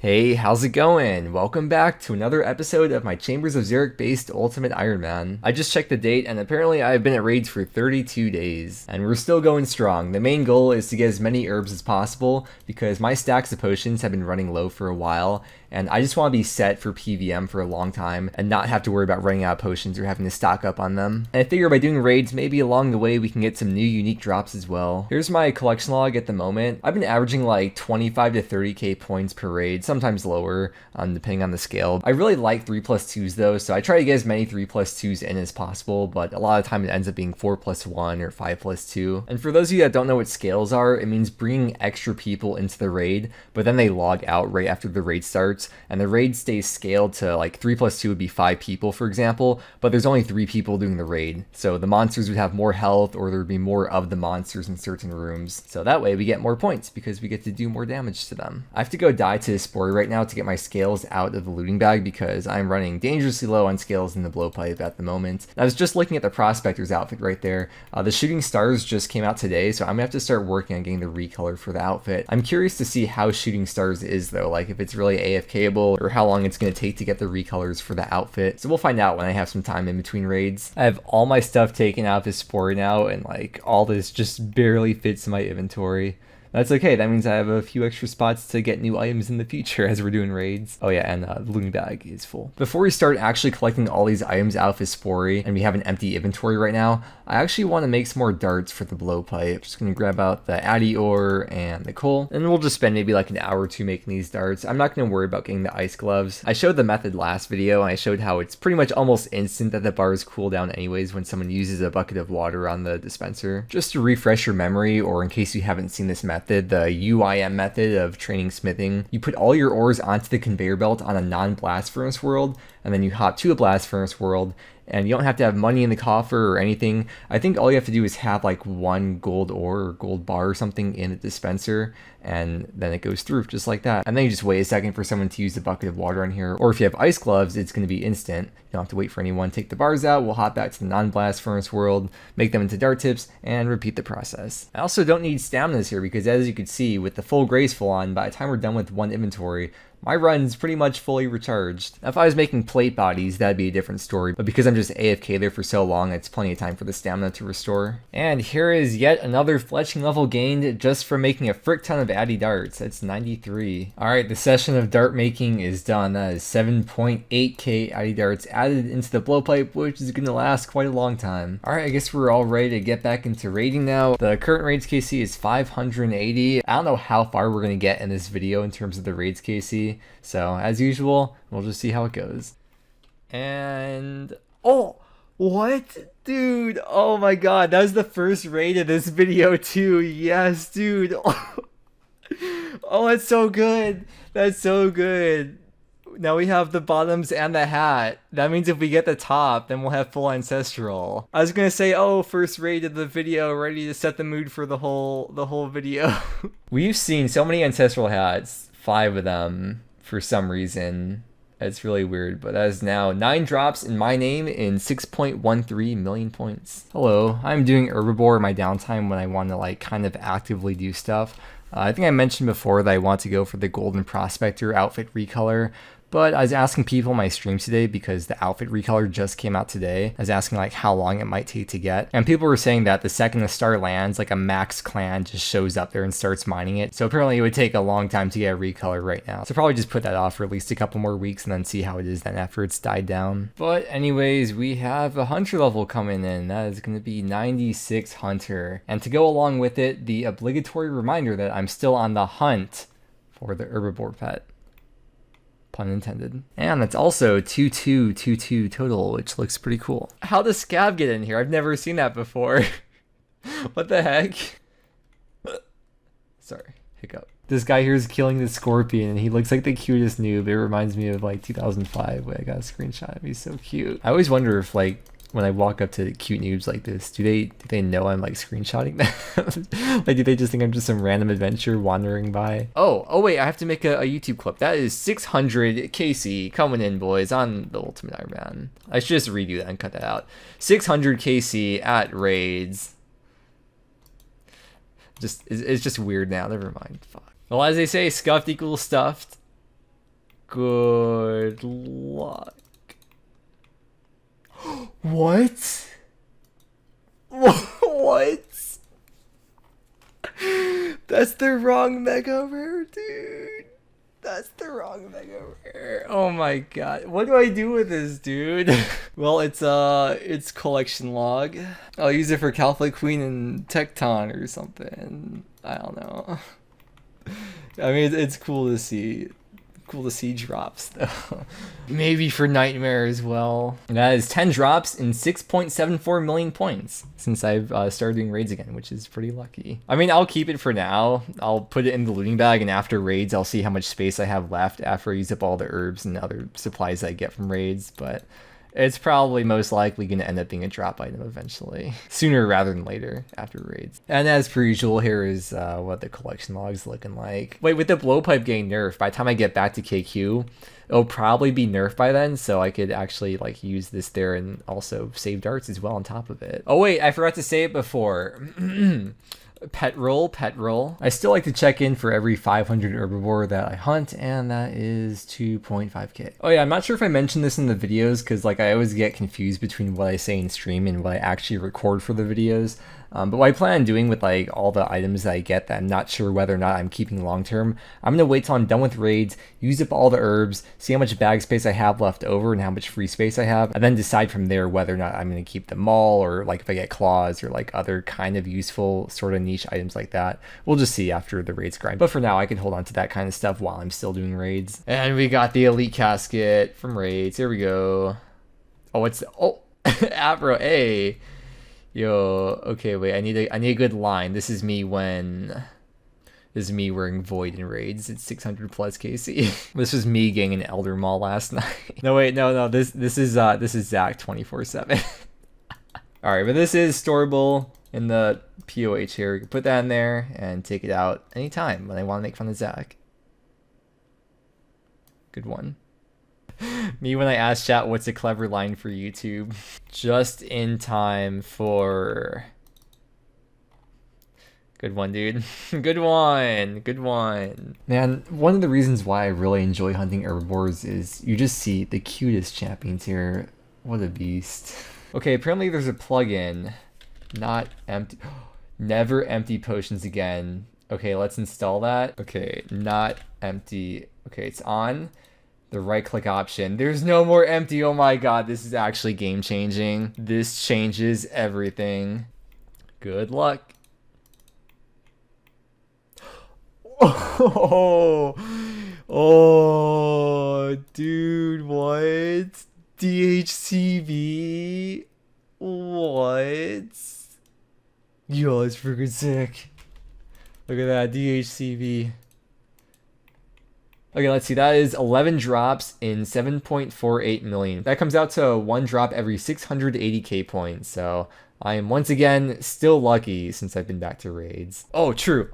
Hey, how's it going? Welcome back to another episode of my Chambers of Xeric based Ultimate Ironman. I just checked the date and apparently I've been at raids for 32 days and we're still going strong. The main goal is to get as many herbs as possible because my stacks of potions have been running low for a while and I just want to be set for PVM for a long time and not have to worry about running out of potions or having to stock up on them. And I figure by doing raids, maybe along the way we can get some new unique drops as well. Here's my collection log at the moment. I've been averaging like 25 to 30k points per raid, sometimes lower, depending on the scale. I really like 3+2s though, so I try to get as many 3+2s in as possible, but a lot of time it ends up being 4+1 or 5+2. And for those of you that don't know what scales are, it means bringing extra people into the raid, but then they log out right after the raid starts, and the raid stays scaled to like 3+2 would be 5 people, for example, but there's only 3 people doing the raid. So the monsters would have more health, or there would be more of the monsters in certain rooms. So that way we get more points because we get to do more damage to them. I have to go die to Spore right now to get my scales out of the looting bag because I'm running dangerously low on scales in the blowpipe at the moment. I was just looking at the prospector's outfit right there. The shooting stars just came out today, so I'm gonna have to start working on getting the recolor for the outfit. I'm curious to see how shooting stars is though, like if it's really AFKable or how long it's gonna take to get the recolors for the outfit. So we'll find out when I have some time in between raids. I have all my stuff taken out of this Spore now and like all this just barely fits in my inventory. That's okay, that means I have a few extra spots to get new items in the future as we're doing raids. Oh yeah, and the looting bag is full. Before we start actually collecting all these items out of his Spore, and we have an empty inventory right now, I actually want to make some more darts for the blowpipe. Just gonna grab out the addy ore and the coal, and we'll just spend maybe like an hour or two making these darts. I'm not gonna worry about getting the ice gloves. I showed the method last video, and I showed how it's pretty much almost instant that the bars cool down anyways when someone uses a bucket of water on the dispenser. Just to refresh your memory, or in case you haven't seen this method, the UIM method of training smithing, you put all your ores onto the conveyor belt on a non-blast furnace world, and then you hop to a blast furnace world, and you don't have to have money in the coffer or anything. I think all you have to do is have like 1 gold ore or gold bar or something in the dispenser, and then it goes through just like that. And then you just wait a second for someone to use the bucket of water on here, or if you have ice gloves, it's going to be instant. You don't have to wait for anyone. Take the bars out, we'll hop back to the non-blast furnace world, make them into dart tips, and repeat the process. I also don't need staminas here because as you can see, with the full graceful on, by the time we're done with one inventory, my run's pretty much fully recharged. If I was making plate bodies, that'd be a different story, but because I'm just AFK there for so long, it's plenty of time for the stamina to restore. And here is yet another fletching level gained just from making a frick ton of addy darts. That's 93. Alright, the session of dart making is done. That is 7.8k addy darts added into the blowpipe, which is gonna last quite a long time. Alright, I guess we're all ready to get back into raiding now. The current raids KC is 580. I don't know how far we're gonna get in this video in terms of the raids KC. So as usual, we'll just see how it goes. And oh, what? Dude, oh my god, that was the first raid of this video too. Yes, dude. Oh, that's so good. That's so good. Now we have the bottoms and the hat. That means if we get the top, then we'll have full ancestral. I was gonna say, oh, first raid of the video, ready to set the mood for the whole video. We've seen so many ancestral hats. 5 of them for some reason. It's really weird, but that is now 9 drops in my name in 6.13 million points. Hello, I'm doing Herbiboar in my downtime when I want to like kind of actively do stuff. I think I mentioned before that I want to go for the Golden Prospector outfit recolor, but I was asking people in my stream today because the outfit recolor just came out today. I was asking like how long it might take to get, and people were saying that the second the star lands, like a max clan just shows up there and starts mining it. So apparently it would take a long time to get a recolor right now. So probably just put that off for at least a couple more weeks and then see how it is then after it's died down. But anyways, we have a hunter level coming in. That is going to be 96 hunter. And to go along with it, the obligatory reminder that I'm still on the hunt for the Herbiboar pet. Pun intended. And it's also 2222 total, which looks pretty cool. How does Scab get in here? I've never seen that before. What the heck? Sorry, hiccup. This guy here is killing the scorpion and he looks like the cutest noob. It reminds me of like 2005 when I got a screenshot of him. He's so cute. I always wonder if like when I walk up to cute noobs like this, do they know I'm like screenshotting them? Like, do they just think I'm just some random adventure wandering by? Oh wait, I have to make a YouTube clip. That is 600 KC coming in, boys, on the Ultimate Ironman. I should just redo that and cut that out. 600 KC at raids. It's just weird now. Never mind. Fuck. Well, as they say, scuffed equals stuffed. Good luck. What? What? That's the wrong mega rare, dude. That's the wrong mega rare. Oh my god. What do I do with this, dude? Well, it's collection log. I'll use it for Calflight Queen and Tecton or something. I don't know. I mean, it's cool to see. Cool to see drops though. Maybe for Nightmare as well. And that is 10 drops in 6.74 million points since I've started doing raids again, which is pretty lucky. I mean, I'll keep it for now. I'll put it in the looting bag, and after raids, I'll see how much space I have left after I use up all the herbs and other supplies I get from raids, but it's probably most likely going to end up being a drop item eventually. Sooner rather than later after raids. And as per usual, here is what the collection log's looking like. Wait, with the blowpipe getting nerfed, by the time I get back to KQ, it'll probably be nerfed by then, so I could actually like use this there and also save darts as well on top of it. Oh wait, I forgot to say it before. Pet roll. I still like to check in for every 500 Herbiboar that I hunt, and that is 2.5k. Oh yeah, I'm not sure if I mentioned this in the videos, because like I always get confused between what I say in stream and what I actually record for the videos. But what I plan on doing with like all the items that I get that I'm not sure whether or not I'm keeping long term, I'm gonna wait till I'm done with raids, use up all the herbs, see how much bag space I have left over and how much free space I have, and then decide from there whether or not I'm gonna keep the maul, or like if I get claws or like other kind of useful sort of niche items like that. We'll just see after the raids grind. But for now, I can hold on to that kind of stuff while I'm still doing raids. And we got the elite casket from raids. Here we go. Oh, it's Afro A. Yo, okay, wait, I need a good line. This is me wearing Void in raids. It's 600 plus KC. This was me getting an Elder Maul last night. No, wait, no. This is Zach 24/7. All right, but this is storable in the POH here. We can put that in there and take it out anytime when I want to make fun of Zach. Good one. Me when I ask chat what's a clever line for YouTube. Just in time for... Good one, dude. Good one. Man, one of the reasons why I really enjoy hunting Herbiboars is you just see the cutest champions here. What a beast. Okay, apparently there's a plugin. Not empty. Never empty potions again. Okay, let's install that. Okay, not empty. Okay, it's on. The right click option. There's no more empty. Oh my god, this is actually game changing. This changes everything. Good luck. Oh, dude, what? DHCV? What? Yo, it's freaking sick. Look at that, DHCV. Okay, let's see. That is 11 drops in 7.48 million. That comes out to one drop every 680k points. So I am once again still lucky since I've been back to raids. Oh, true.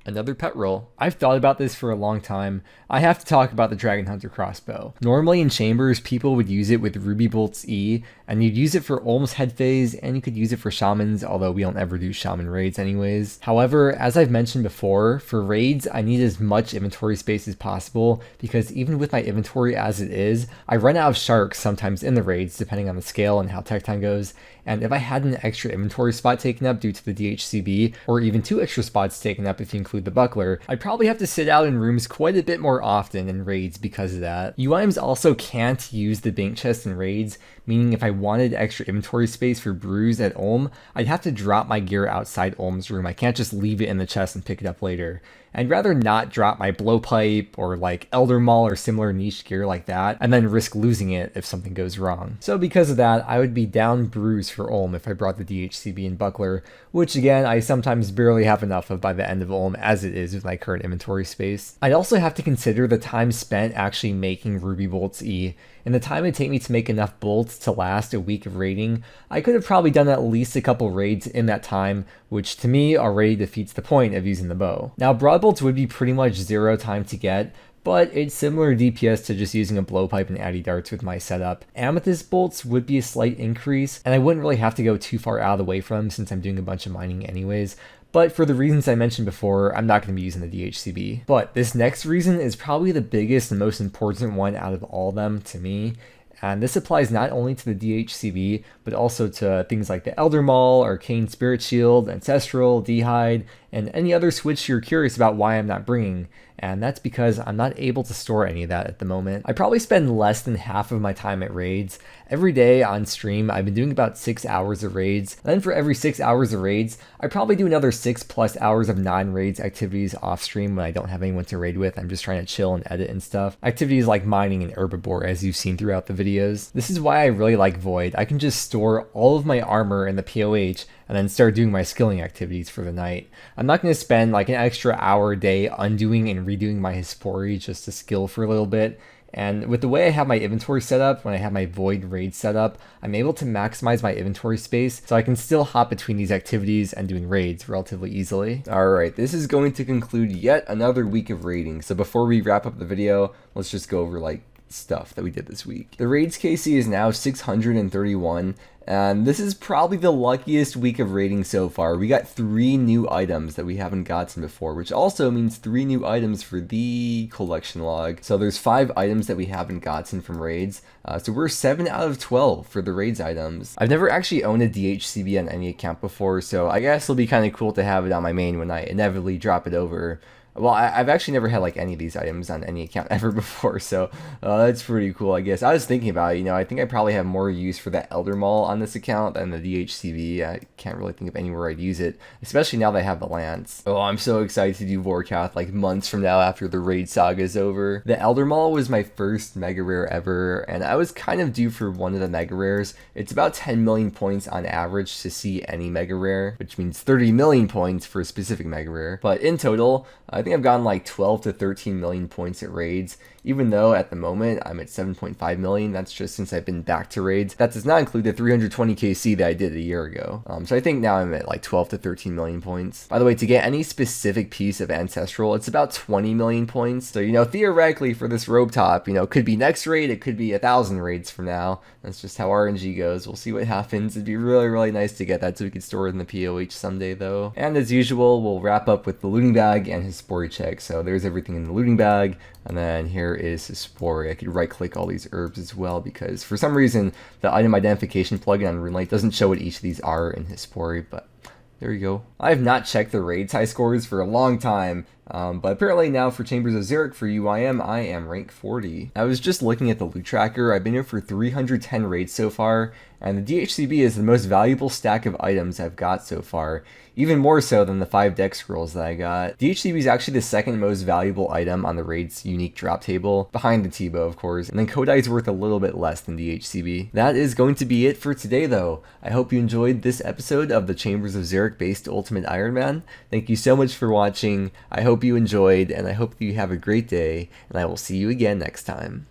Another pet roll. I've thought about this for a long time. I have to talk about the Dragon Hunter crossbow. Normally in chambers, people would use it with Ruby Bolt's E, and you'd use it for Olm's head phase, and you could use it for shamans, although we don't ever do shaman raids anyways. However, as I've mentioned before, for raids, I need as much inventory space as possible, because even with my inventory as it is, I run out of sharks sometimes in the raids, depending on the scale and how tech time goes. And if I had an extra inventory spot taken up due to the DHCB, or even 2 extra spots taken up if you include the buckler, I'd probably have to sit out in rooms quite a bit more often in raids because of that. UIMs also can't use the bank chest in raids, meaning if I wanted extra inventory space for brews at Olm, I'd have to drop my gear outside Olm's room. I can't just leave it in the chest and pick it up later. I'd rather not drop my blowpipe or like Elder Maul or similar niche gear like that, and then risk losing it if something goes wrong. So because of that, I would be down brews for Olm if I brought the DHCB and buckler, which again, I sometimes barely have enough of by the end of Olm as it is with my current inventory space. I'd also have to consider the time spent actually making Ruby Bolt's E. In the time it'd take me to make enough bolts to last a week of raiding, I could have probably done at least a couple raids in that time, which to me already defeats the point of using the bow. Now broad bolts would be pretty much 0 time to get, but it's similar DPS to just using a blowpipe and addy darts with my setup. Amethyst bolts would be a slight increase, and I wouldn't really have to go too far out of the way from them since I'm doing a bunch of mining anyways, But for the reasons I mentioned before, I'm not going to be using the DHCB. But this next reason is probably the biggest and most important one out of all of them to me. And this applies not only to the DHCB, but also to things like the Elder Maul, Arcane Spirit Shield, Ancestral, D'hide, and any other switch you're curious about why I'm not bringing. And that's because I'm not able to store any of that at the moment. I probably spend less than half of my time at raids. Every day on stream, I've been doing about 6 hours of raids. And then for every 6 hours of raids, I probably do another 6+ hours of non-raids activities off stream when I don't have anyone to raid with. I'm just trying to chill and edit and stuff. Activities like mining and Herbiboar, as you've seen throughout the videos. This is why I really like Void. I can just store all of my armor in the POH and then start doing my skilling activities for the night. I'm not going to spend like an extra hour a day undoing and redoing my Hispori just to skill for a little bit. And with the way I have my inventory set up, when I have my Void raid set up, I'm able to maximize my inventory space so I can still hop between these activities and doing raids relatively easily. Alright, this is going to conclude yet another week of raiding. So before we wrap up the video, let's just go over like stuff that we did this week. The raids KC is now 631, and this is probably the luckiest week of raiding so far. We got 3 new items that we haven't gotten before, which also means 3 new items for the collection log. So there's 5 items that we haven't gotten from raids. So we're 7 out of 12 for the raids items. I've never actually owned a DHCB on any account before, so I guess it'll be kind of cool to have it on my main when I inevitably drop it over. Well, I've actually never had like any of these items on any account ever before, so that's pretty cool, I guess. I was thinking about it, I think I probably have more use for that Elder Maul on this account than the DHCB. I can't really think of anywhere I'd use it, especially now that I have the Lance. Oh, I'm so excited to do Vorkath like months from now after the raid saga is over. The Elder Maul was my first mega rare ever, and I was kind of due for one of the mega rares. It's about 10 million points on average to see any mega rare, which means 30 million points for a specific mega rare. But in total, I think I've gotten like 12 to 13 million points at raids, even though at the moment I'm at 7.5 million. That's just since I've been back to raids. That does not include the 320 KC that I did a year ago. So I think now I'm at like 12 to 13 million points. By the way, to get any specific piece of ancestral, it's about 20 million points. So, theoretically for this robe top, it could be next raid, it could be 1,000 raids from now. That's just how RNG goes. We'll see what happens. It'd be really, really nice to get that so we could store it in the POH someday though. And as usual, we'll wrap up with the looting bag and his Hispori check. So there's everything in the looting bag, and then here is his Hispori. I could right click all these herbs as well because for some reason the item identification plugin on RuneLite doesn't show what each of these are in his Hispori, but there you go. I have not checked the raids high scores for a long time, but apparently now for Chambers of Xeric for UIM, I am rank 40. I was just looking at the loot tracker. I've been here for 310 raids so far, and the DHCB is the most valuable stack of items I've got so far, even more so than the 5 deck scrolls that I got. DHCB is actually the second most valuable item on the raid's unique drop table, behind the T-bow of course, and then Kodai is worth a little bit less than DHCB. That is going to be it for today though. I hope you enjoyed this episode of the Chambers of Xeric based Ultimate Ironman. Thank you so much for watching. I hope you enjoyed, and I hope you have a great day, and I will see you again next time.